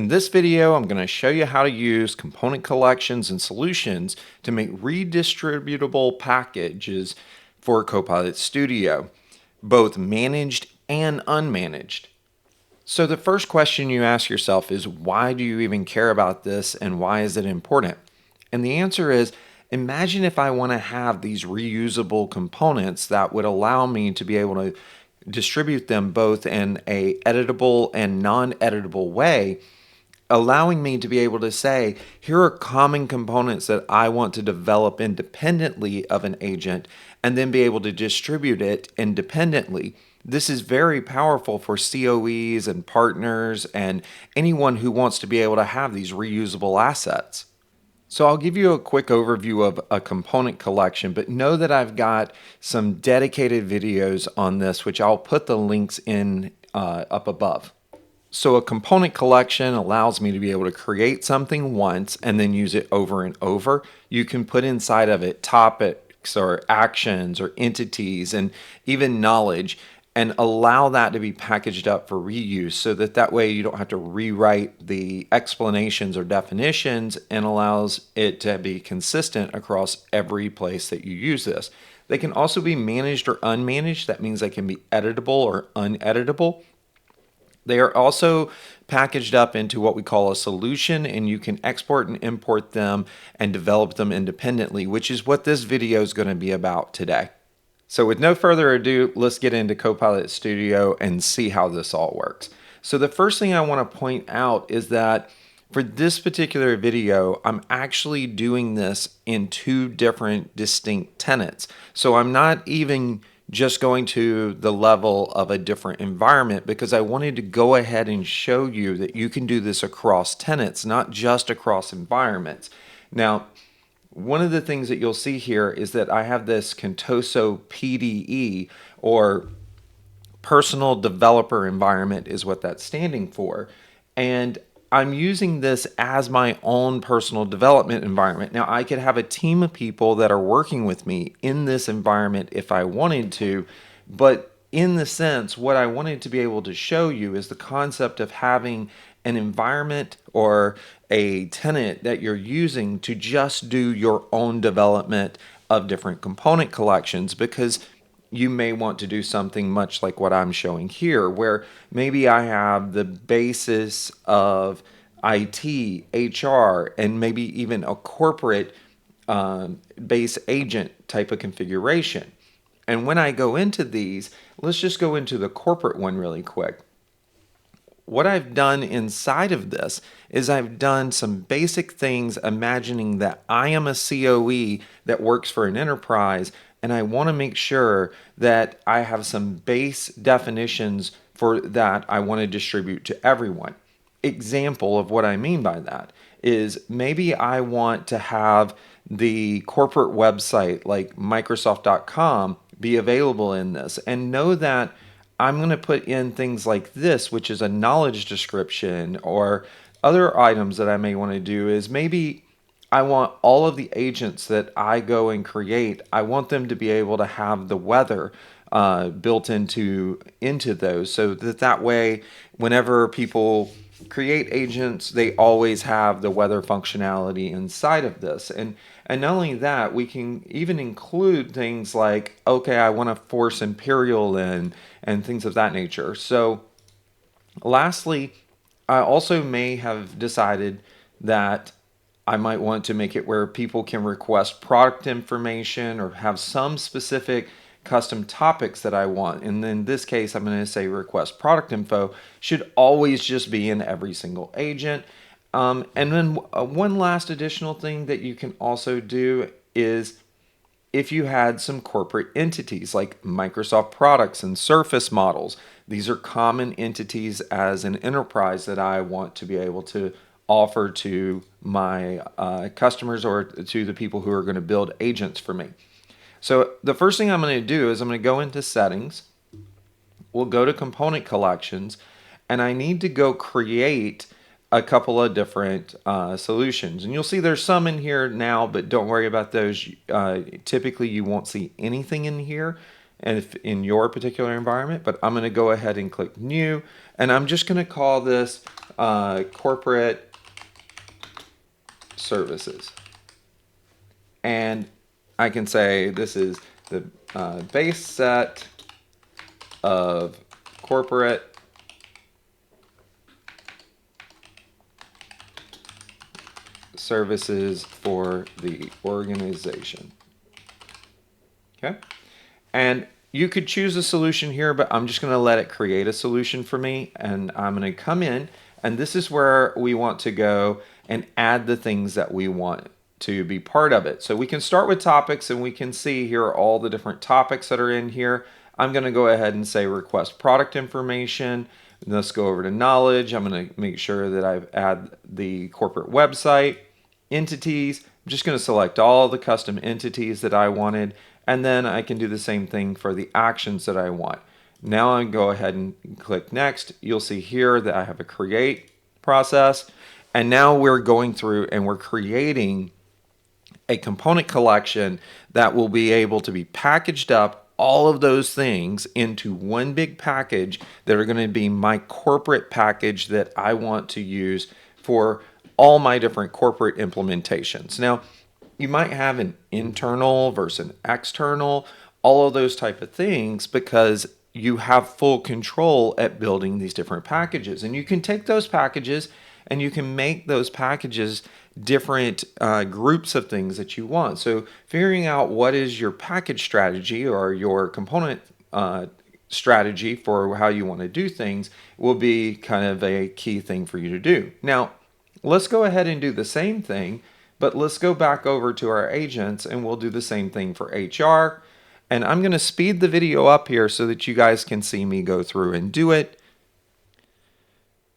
In this video, I'm going to show you how to use component collections and solutions to make redistributable packages for Copilot Studio, both managed and unmanaged. So the first question you ask yourself is, why do you even care about this and why is it important? And the answer is, imagine if I want to have these reusable components that would allow me to be able to distribute them both in a editable and non-editable way, allowing me to be able to say, here are common components that I want to develop independently of an agent and then be able to distribute it independently. This is very powerful for COEs and partners and anyone who wants to be able to have these reusable assets. So I'll give you a quick overview of a component collection, but know that I've got some dedicated videos on this, which I'll put the links in up above. So a component collection allows me to be able to create something once and then use it over and over. You can put inside of it topics or actions or entities and even knowledge, and allow that to be packaged up for reuse so that way you don't have to rewrite the explanations or definitions, and allows it to be consistent across every place that you use this. They can also be managed or unmanaged. That means they can be editable or uneditable. They are also packaged up into what we call a solution, and you can export and import them and develop them independently, which is what this video is going to be about today. So with no further ado, let's get into Copilot Studio and see how this all works. So the first thing I want to point out is that for this particular video, I'm actually doing this in two different distinct tenants. So I'm not even just going to the level of a different environment, because I wanted to go ahead and show you that you can do this across tenants, not just across environments. Now, one of the things that you'll see here is that I have this Contoso PDE, or Personal Developer Environment is what that's standing for. And I'm using this as my own personal development environment. Now, I could have a team of people that are working with me in this environment if I wanted to, but in the sense, what I wanted to be able to show you is the concept of having an environment or a tenant that you're using to just do your own development of different component collections, because you may want to do something much like what I'm showing here, where maybe I have the basis of IT, HR, and maybe even a corporate base agent type of configuration. And when I go into these, let's just go into the corporate one really quick. What I've done inside of this is I've done some basic things, imagining that I am a COE that works for an enterprise, and I want to make sure that I have some base definitions for that I want to distribute to everyone. Example of what I mean by that is, maybe I want to have the corporate website like Microsoft.com be available in this, and know that I'm going to put in things like this, which is a knowledge description, or other items that I may want to do is, maybe I want all of the agents that I go and create, I want them to be able to have the weather built into those, so that way whenever people create agents, they always have the weather functionality inside of this. And not only that, we can even include things like, okay, I want to force Imperial in, and things of that nature. So lastly, I also may have decided that I might want to make it where people can request product information or have some specific custom topics that I want. And in this case, I'm going to say request product info should always just be in every single agent. And then one last additional thing that you can also do is, if you had some corporate entities like Microsoft products and Surface models, these are common entities as an enterprise that I want to be able to offer to my customers, or to the people who are going to build agents for me. So the first thing I'm going to do is I'm going to go into settings. We'll go to component collections, and I need to go create a couple of different solutions. And you'll see there's some in here now, but don't worry about those. Typically you won't see anything in here and if in your particular environment, but I'm going to go ahead and click new, and I'm just going to call this corporate services. And I can say this is the base set of corporate services for the organization. Okay. And you could choose a solution here, but I'm just going to let it create a solution for me. And I'm going to come in, and this is where we want to go and add the things that we want to be part of it. So we can start with topics, and we can see here all the different topics that are in here. I'm going to go ahead and say request product information. Let's go over to knowledge. I'm going to make sure that I add the corporate website, entities. I'm just going to select all the custom entities that I wanted, and then I can do the same thing for the actions that I want. Now I go ahead and click next. You'll see here that I have a create process, and now we're going through and we're creating a component collection that will be able to be packaged up, all of those things into one big package that are going to be my corporate package that I want to use for all my different corporate implementations. Now, you might have an internal versus an external, all of those type of things, because you have full control at building these different packages. And you can take those packages and you can make those packages different groups of things that you want. So figuring out what is your package strategy or your component strategy for how you want to do things will be kind of a key thing for you to do. Now, let's go ahead and do the same thing, but let's go back over to our agents and we'll do the same thing for HR. And I'm going to speed the video up here so that you guys can see me go through and do it.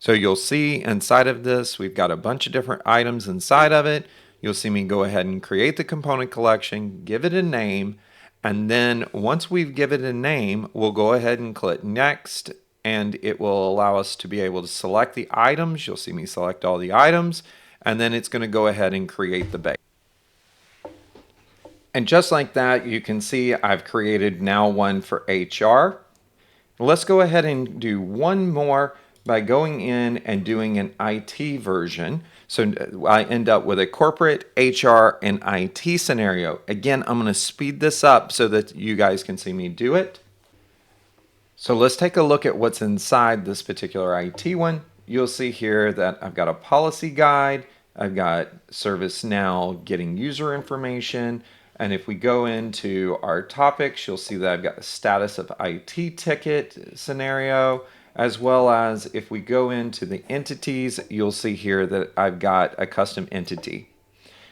So you'll see inside of this, we've got a bunch of different items inside of it. You'll see me go ahead and create the component collection, give it a name, and then once we've given it a name, we'll go ahead and click next, and it will allow us to be able to select the items. You'll see me select all the items, and then it's going to go ahead and create the base. And just like that, you can see I've created now one for HR. Let's go ahead and do one more by going in and doing an IT version. So I end up with a corporate, HR, and IT scenario. Again, I'm going to speed this up so that you guys can see me do it. So let's take a look at what's inside this particular IT one. You'll see here that I've got a policy guide. I've got ServiceNow getting user information. And if we go into our topics, you'll see that I've got the status of IT ticket scenario, as well as if we go into the entities, you'll see here that I've got a custom entity.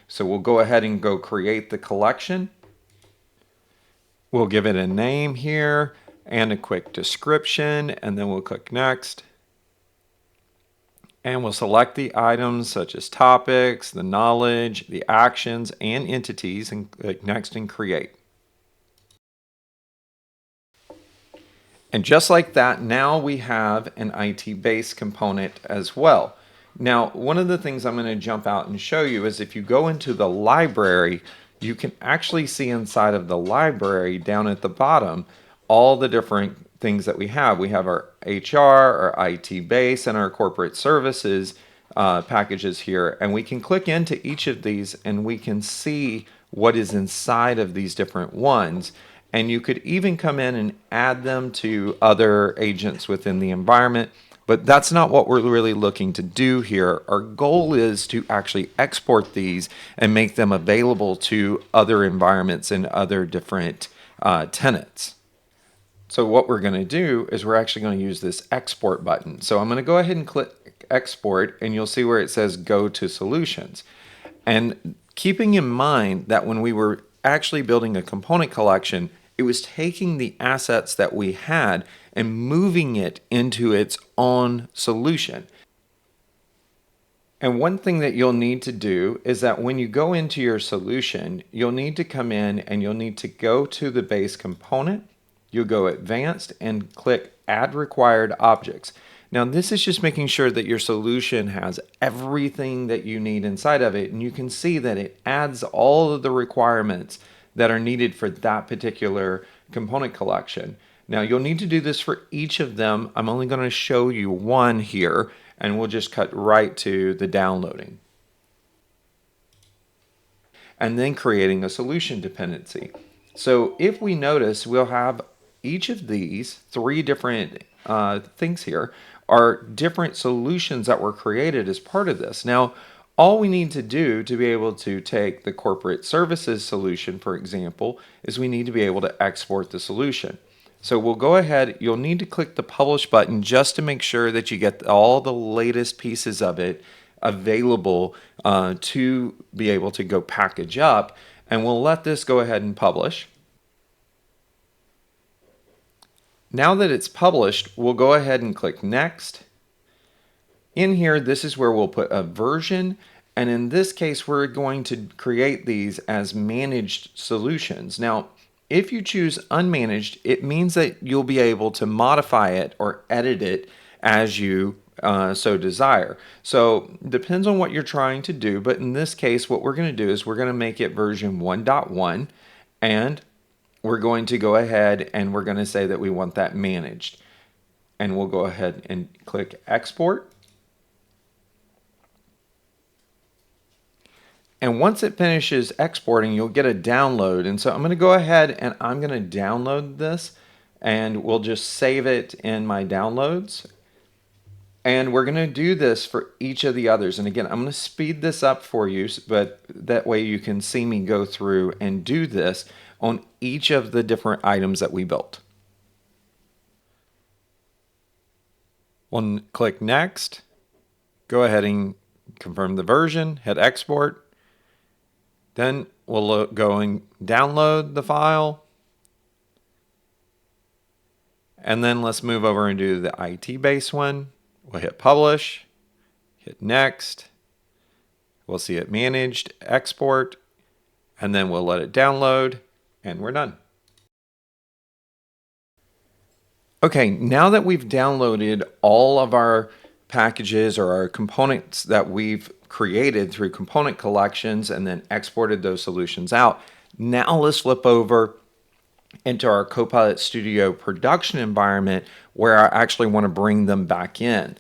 So we'll go ahead and go create the collection. We'll give it a name here and a quick description, and then we'll click next. And we'll select the items such as topics, the knowledge, the actions, and entities, and click next and create. And just like that, now we have an IT-based component as well. Now, one of the things I'm going to jump out and show you is if you go into the library, you can actually see inside of the library down at the bottom all the different things that we have. We have our HR, our IT base, and our corporate services packages here. And we can click into each of these and we can see what is inside of these different ones. And you could even come in and add them to other agents within the environment. But that's not what we're really looking to do here. Our goal is to actually export these and make them available to other environments and other different tenants. So what we're going to do is we're actually going to use this export button. So I'm going to go ahead and click export, and you'll see where it says go to solutions. And keeping in mind that when we were actually building a component collection, it was taking the assets that we had and moving it into its own solution. And one thing that you'll need to do is that when you go into your solution, you'll need to come in and you'll need to go to the base component. You'll go advanced and click add required objects. Now this is just making sure that your solution has everything that you need inside of it, and you can see that it adds all of the requirements that are needed for that particular component collection. Now you'll need to do this for each of them. I'm only going to show you one here, and we'll just cut right to the downloading. And then creating a solution dependency. So if we notice, we'll have each of these three different things here are different solutions that were created as part of this. Now, all we need to do to be able to take the corporate services solution, for example, is we need to be able to export the solution. So we'll go ahead, you'll need to click the publish button just to make sure that you get all the latest pieces of it available to be able to go package up. And we'll let this go ahead and publish. Now that it's published, we'll go ahead and click next. In here, this is where we'll put a version. And in this case, we're going to create these as managed solutions. Now, if you choose unmanaged, it means that you'll be able to modify it or edit it as you so desire. So depends on what you're trying to do, but in this case, what we're going to do is we're going to make it version 1.1, and we're going to go ahead and we're going to say that we want that managed. And we'll go ahead and click export. And once it finishes exporting, you'll get a download. And so I'm going to go ahead and I'm going to download this, and we'll just save it in my downloads. And we're going to do this for each of the others. And again, I'm going to speed this up for you, but that way you can see me go through and do this on each of the different items that we built. We'll click next, go ahead and confirm the version, hit export. Then we'll go and download the file. And then let's move over and do the IT base one. We'll hit publish, hit next. We'll see it managed, export, and then we'll let it download, and we're done. Okay, now that we've downloaded all of our packages or our components that we've created through component collections and then exported those solutions out, now let's flip over into our Copilot Studio production environment where I actually want to bring them back in.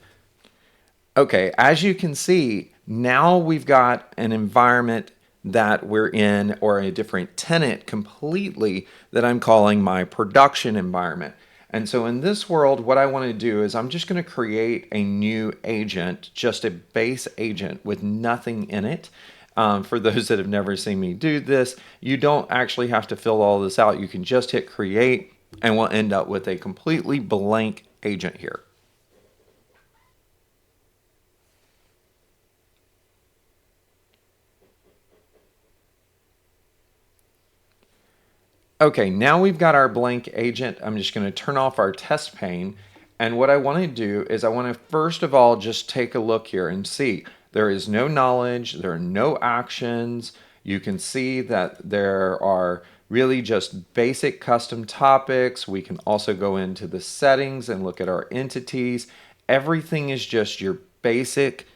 Okay, as you can see, now we've got an environment that we're in, or a different tenant completely, that I'm calling my production environment. And so in this world, what I want to do is I'm just going to create a new agent, just a base agent with nothing in it. For those that have never seen me do this, you don't actually have to fill all this out. You can just hit create, and we'll end up with a completely blank agent here. Okay, now we've got our blank agent. I'm just going to turn off our test pane. And what I want to do is I want to first of all just take a look here and see there is no knowledge, there are no actions. You can see that there are really just basic custom topics. We can also go into the settings and look at our entities. Everything is just your basic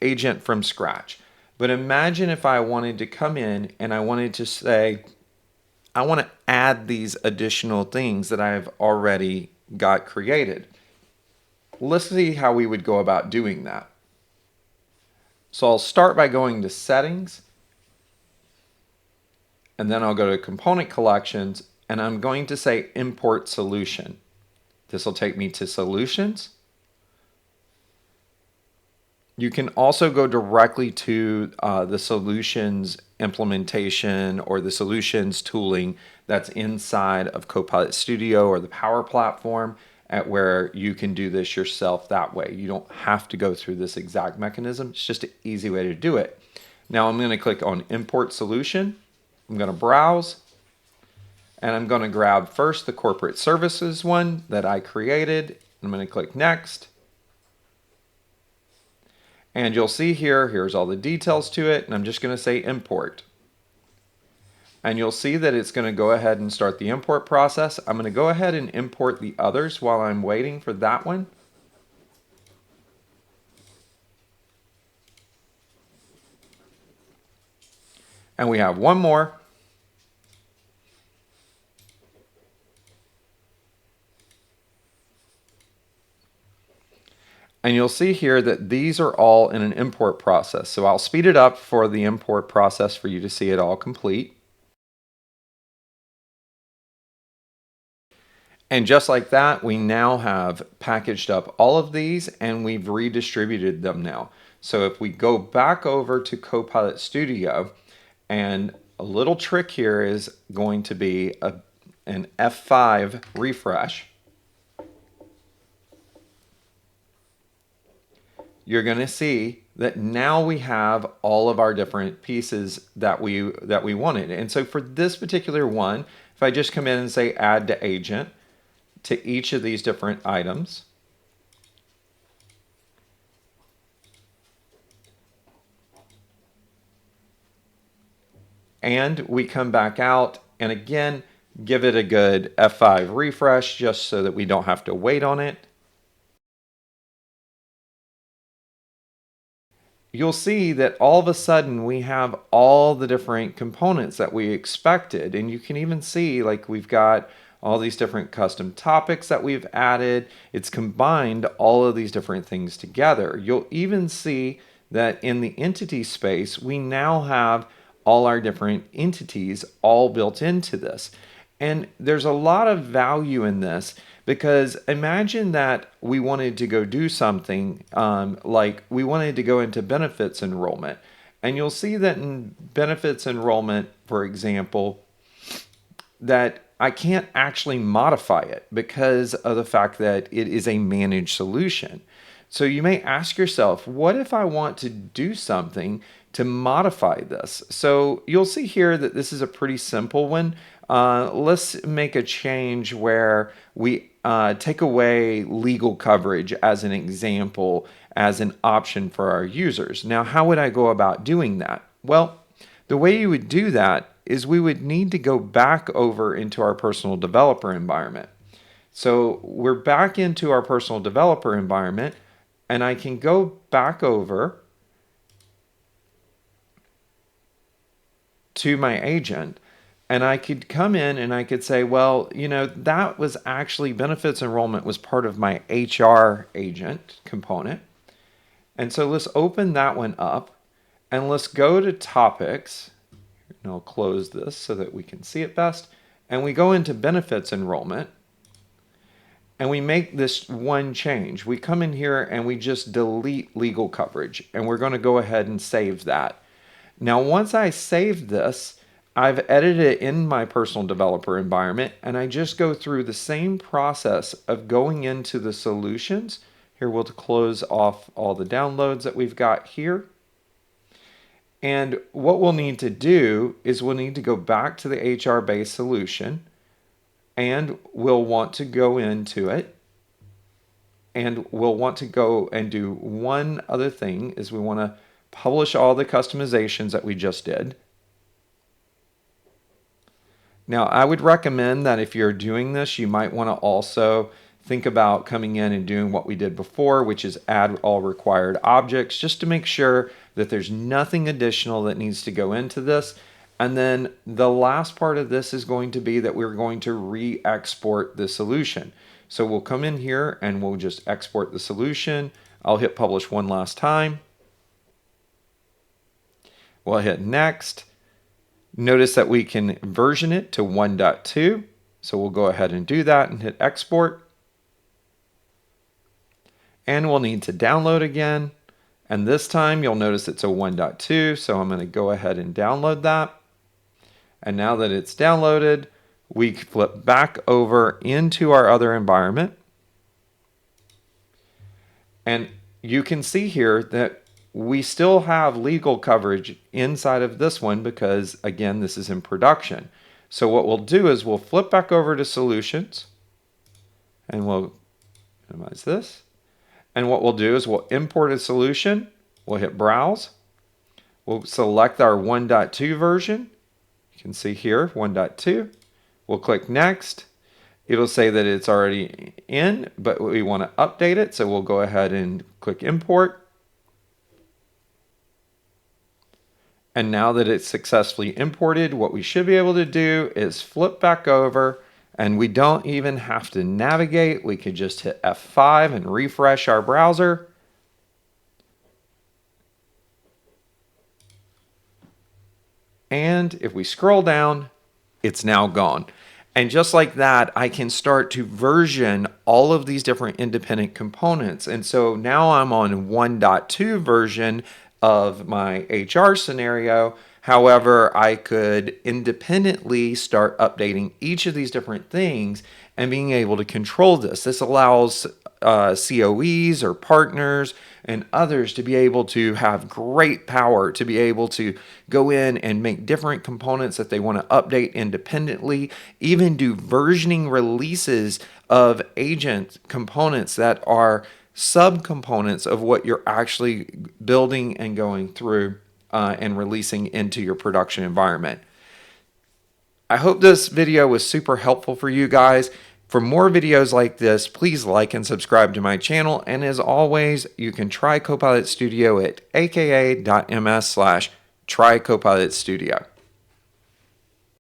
agent from scratch. But imagine if I wanted to come in and I wanted to say, I want to add these additional things that I've already got created. Let's see how we would go about doing that. So I'll start by going to settings, and then I'll go to component collections, and I'm going to say import solution. This will take me to solutions. You can also go directly to the solutions implementation or the solutions tooling that's inside of Copilot Studio or the Power Platform, at where you can do this yourself that way. You don't have to go through this exact mechanism. It's just an easy way to do it. Now I'm going to click on Import Solution. I'm going to browse, and I'm going to grab first the corporate services one that I created. I'm going to click Next. And you'll see here's all the details to it, and I'm just going to say import. And you'll see that it's going to go ahead and start the import process. I'm going to go ahead and import the others while I'm waiting for that one. And we have one more. And you'll see here that these are all in an import process. So I'll speed it up for the import process for you to see it all complete. And just like that, we now have packaged up all of these and we've redistributed them now. So if we go back over to Copilot Studio, and a little trick here is going to be an F5 refresh. You're going to see that now we have all of our different pieces that we wanted. And so for this particular one, if I just come in and say add to agent to each of these different items, and we come back out and again give it a good F5 refresh just so that we don't have to wait on it. You'll see that all of a sudden we have all the different components that we expected. And you can even see like we've got all these different custom topics that we've added. It's combined all of these different things together. You'll even see that in the entity space, we now have all our different entities all built into this. And there's a lot of value in this because imagine that we wanted to go do something like we wanted to go into benefits enrollment. And you'll see that in benefits enrollment, for example, that I can't actually modify it because of the fact that it is a managed solution. So you may ask yourself, what if I want to do something to modify this? So you'll see here that this is a pretty simple one. Let's make a change where we take away legal coverage as an example, as an option for our users. Now, how would I go about doing that? Well, the way you would do that is we would need to go back over into our personal developer environment. So we're back into our personal developer environment, and I can go back over to my agent, and I could come in and I could say, well, you know, that was actually benefits enrollment was part of my HR agent component. And so let's open that one up and let's go to topics. And I'll close this so that we can see it best. And we go into benefits enrollment and we make this one change. We come in here and we just delete legal coverage, and we're going to go ahead and save that. Now, once I save this, I've edited it in my personal developer environment, and I just go through the same process of going into the solutions. Here we'll close off all the downloads that we've got here. And what we'll need to do is we'll need to go back to the HR-based solution, and we'll want to go into it. And we'll want to go and do one other thing is we want to publish all the customizations that we just did. Now, I would recommend that if you're doing this, you might want to also think about coming in and doing what we did before, which is add all required objects, just to make sure that there's nothing additional that needs to go into this. And then the last part of this is going to be that we're going to re-export the solution. So we'll come in here and we'll just export the solution. I'll hit publish one last time. We'll hit next. Notice that we can version it to 1.2. So we'll go ahead and do that and hit export. And we'll need to download again. And this time you'll notice it's a 1.2. So I'm going to go ahead and download that. And now that it's downloaded, we flip back over into our other environment. And you can see here that we still have legal coverage inside of this one because, again, this is in production. So what we'll do is we'll flip back over to solutions and we'll minimize this. And what we'll do is we'll import a solution. We'll hit browse. We'll select our 1.2 version. You can see here 1.2. We'll click next. It'll say that it's already in, but we want to update it. So we'll go ahead and click import. And now that it's successfully imported, what we should be able to do is flip back over, and we don't even have to navigate. We could just hit F5 and refresh our browser. And if we scroll down, it's now gone. And just like that, I can start to version all of these different independent components. And so now I'm on 1.2 version of my HR scenario. However, I could independently start updating each of these different things and being able to control this. This allows COEs or partners and others to be able to have great power to be able to go in and make different components that they want to update independently, even do versioning releases of agent components that are subcomponents of what you're actually building and going through and releasing into your production environment. I hope this video was super helpful for you guys. For more videos like this, please like and subscribe to my channel. And as always, you can try Copilot Studio at aka.ms/trycopilotstudio.